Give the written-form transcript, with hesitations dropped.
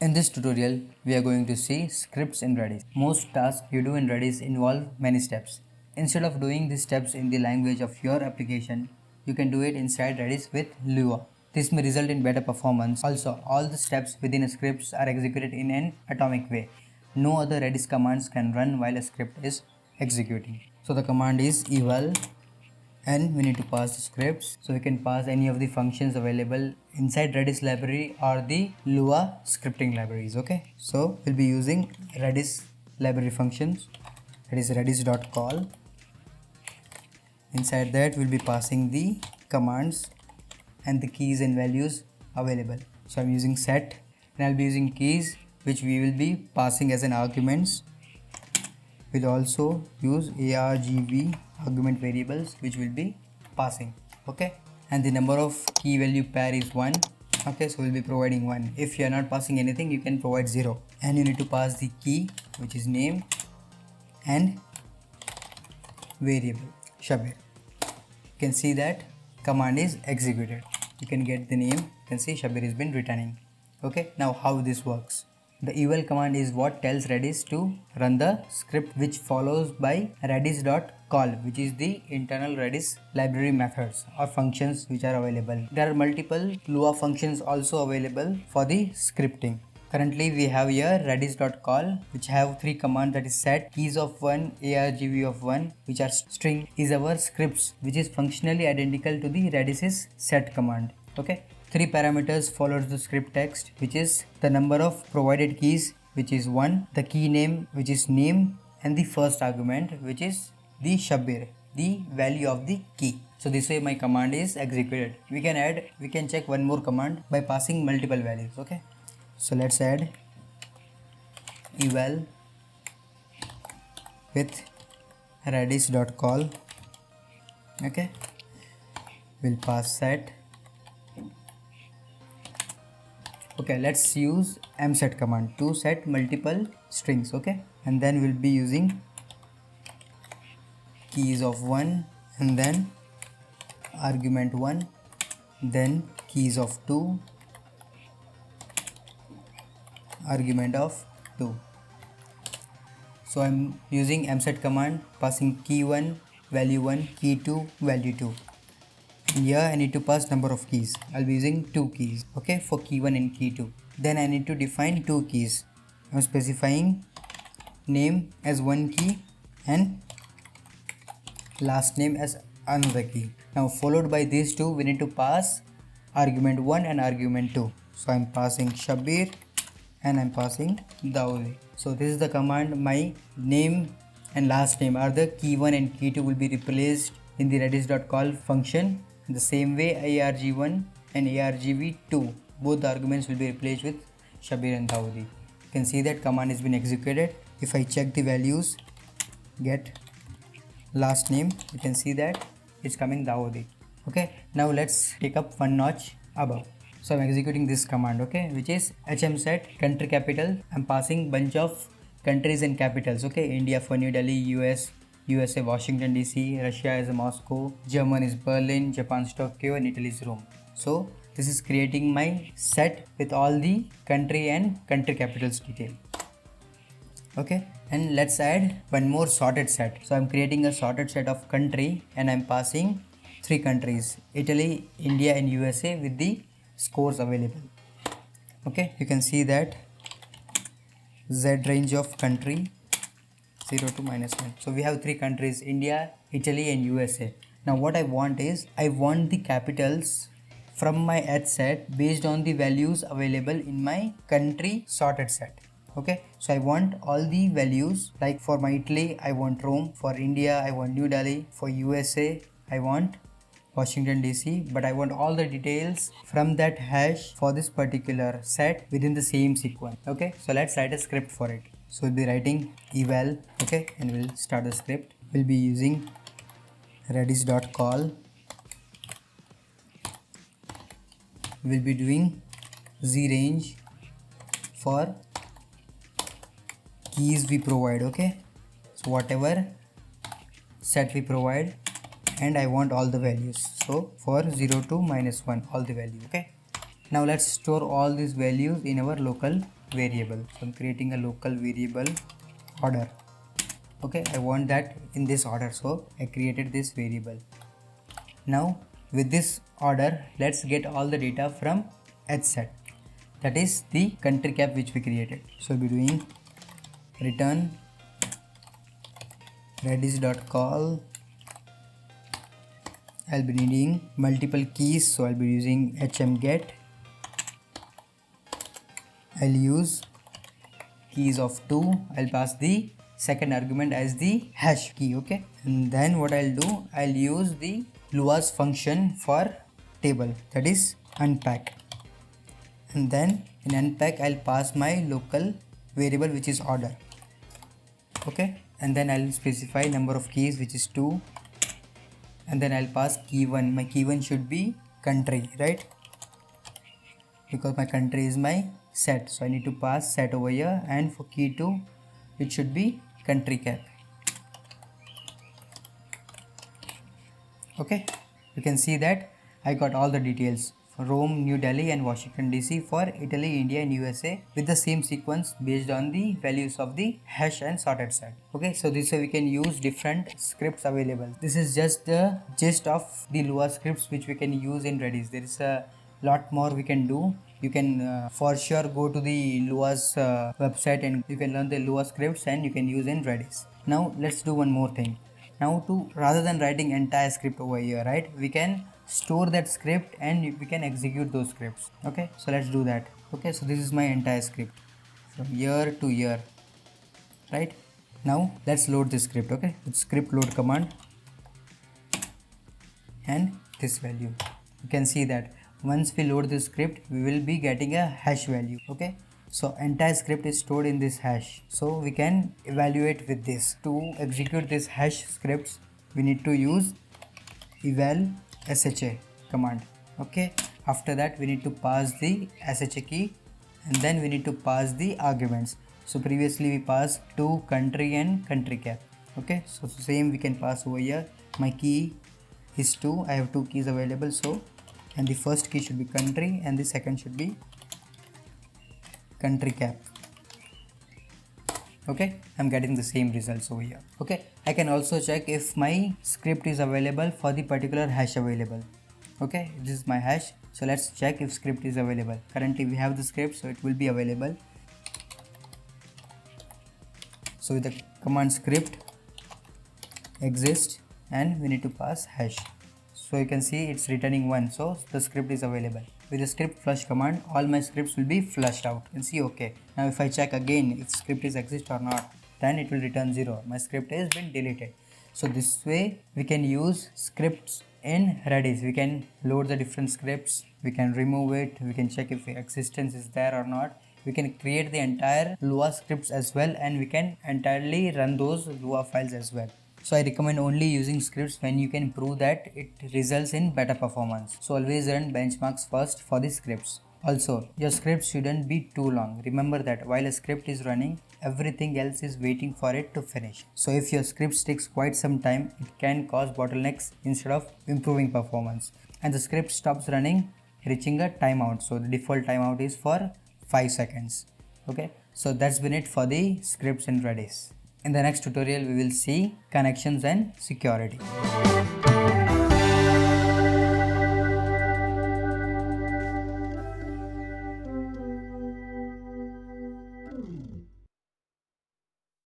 In this tutorial, we are going to see scripts in Redis. Most tasks you do in Redis involve many steps. Instead of doing these steps in the language of your application, you can do it inside Redis with Lua. This may result in better performance. Also, all the steps within a script are executed in an atomic way. No other Redis commands can run while a script is executing. So the command is eval, and we need to pass the scripts, so we can pass any of the functions available inside Redis library or the Lua scripting libraries. Okay, so we'll be using Redis library functions, that is redis.call. Inside that we'll be passing the commands and the keys and values available. So I'm using set, and I'll be using keys which we will be passing as an arguments. We'll also use argv argument variables which will be passing. Okay, and the number of key value pair is 1. Okay, so we'll be providing 1. If you are not passing anything, you can provide 0, and you need to pass the key which is name and variable Shabir. You can see that command is executed. You can get the name, you can see Shabir has been returning. Okay, now how this works. The eval command is what tells Redis to run the script, which follows by redis.call, which is the internal Redis library methods or functions which are available. There are multiple Lua functions also available for the scripting. Currently we have here redis.call, which have 3 commands, that is set, keys of 1, argv of 1, which are string, is our scripts, which is functionally identical to the Redis's set command. Okay, 3 parameters follows the script text, which is the number of provided keys, which is 1, the key name, which is name, and the first argument, which is the Shabir, the value of the key. So this way my command is executed. We can check one more command by passing multiple values. Okay, so let's add eval with redis.call. Okay, we'll pass set. Okay, let's use mset command to set multiple strings. Okay, and then we'll be using keys of 1, and then argument 1, then keys of 2, argument of 2. So I'm using mset command, passing key 1, value 1, key 2, value 2. Here I need to pass number of keys. I'll be using 2 keys, okay, for key 1 and key 2. Then I need to define 2 keys. I'm specifying name as 1 key and last name as another key. Now followed by these 2, we need to pass argument 1 and argument 2. So I'm passing Shabir and I'm passing Dawoodi. So this is the command. My name and last name are the key 1 and key 2 will be replaced in the redis.call function. In the same way, arg1 and argv2, both the arguments will be replaced with Shabir and Dawoodi. You can see that command has been executed. If I check the values, get last name, you can see that it's coming Dawoodi. Okay, now let's take up one notch above. So I'm executing this command, okay, which is hmset country capital. I'm passing bunch of countries and capitals. Okay, India for New Delhi, USA Washington DC, Russia is Moscow, German is Berlin, Japan is Tokyo, and Italy is Rome. So this is creating my set with all the country and country capitals detail. Okay, and let's add one more sorted set. So I'm creating a sorted set of country, and I'm passing 3 countries, Italy, India, and USA, with the scores available. Okay, you can see that Z range of country 0 to -1. So we have 3 countries, India, Italy, and USA. Now what I want is, I want the capitals from my H set based on the values available in my country sorted set. Okay, so I want all the values, like for my Italy I want Rome, for India I want New Delhi, for USA I want Washington DC, but I want all the details from that hash for this particular set within the same sequence. Okay, so let's write a script for it. So we'll be writing eval, okay, and we'll start the script. We'll be using redis.call. We'll be doing z range for keys we provide. Okay, so whatever set we provide, and I want all the values. So for 0 to -1, all the value. Okay, now let's store all these values in our local variable. So I'm creating a local variable order. Okay, I want that in this order, so I created this variable. Now with this order, let's get all the data from hset, that is the country cap which we created. So I'll be doing return redis.call. I'll be needing multiple keys, so I'll be using hmget. I'll use keys of 2. I'll pass the second argument as the hash key. Okay, and then what I'll do, I'll use the luas function for table, that is unpack, and then in unpack I'll pass my local variable which is order. Okay, and then I'll specify number of keys which is 2, and then I'll pass key 1. My key 1 should be country, right? Because my country is my set, so I need to pass set over here, and for key 2 it should be country cap. Okay, you can see that I got all the details for Rome, New Delhi and Washington DC for Italy, India and USA with the same sequence based on the values of the hash and sorted set. Okay, so this way we can use different scripts available. This is just the gist of the Lua scripts which we can use in Redis. There is a lot more we can do. You can for sure go to the Lua's website and you can learn the Lua scripts and you can use in Redis. Now let's do one more thing. Now to rather than writing entire script over here, right, we can store that script and we can execute those scripts. Okay, so let's do that. Okay, so this is my entire script from year to year, right? Now let's load this script. Okay, with script load command and this value. You can see that once we load this script we will be getting a hash value. Okay, so entire script is stored in this hash, so we can evaluate with this. To execute this hash scripts we need to use eval sha command. Okay, after that we need to pass the sha key and then we need to pass the arguments. So previously we passed to country and country cap. Okay, so same we can pass over here. My key is 2. I have 2 keys available, so and the first key should be country and the second should be country cap. Okay, I'm getting the same results over here. Okay, I can also check if my script is available for the particular hash available. Okay, this is my hash, so let's check if script is available. Currently we have the script, so it will be available. So with the command script exist and we need to pass hash. So you can see it's returning 1, so the script is available. With the script flush command, all my scripts will be flushed out. You can see okay. Now if I check again if script is exist or not, then it will return 0. My script has been deleted. So this way we can use scripts in Redis. We can load the different scripts, we can remove it, we can check if existence is there or not. We can create the entire Lua scripts as well, and we can entirely run those Lua files as well. So I recommend only using scripts when you can prove that it results in better performance. So always run benchmarks first for the scripts. Also, your script shouldn't be too long. Remember that while a script is running, everything else is waiting for it to finish. So if your script takes quite some time, it can cause bottlenecks instead of improving performance. And the script stops running, reaching a timeout. So the default timeout is for 5 seconds. Okay, so that's been it for the scripts in Redis. In the next tutorial, we will see connections and security.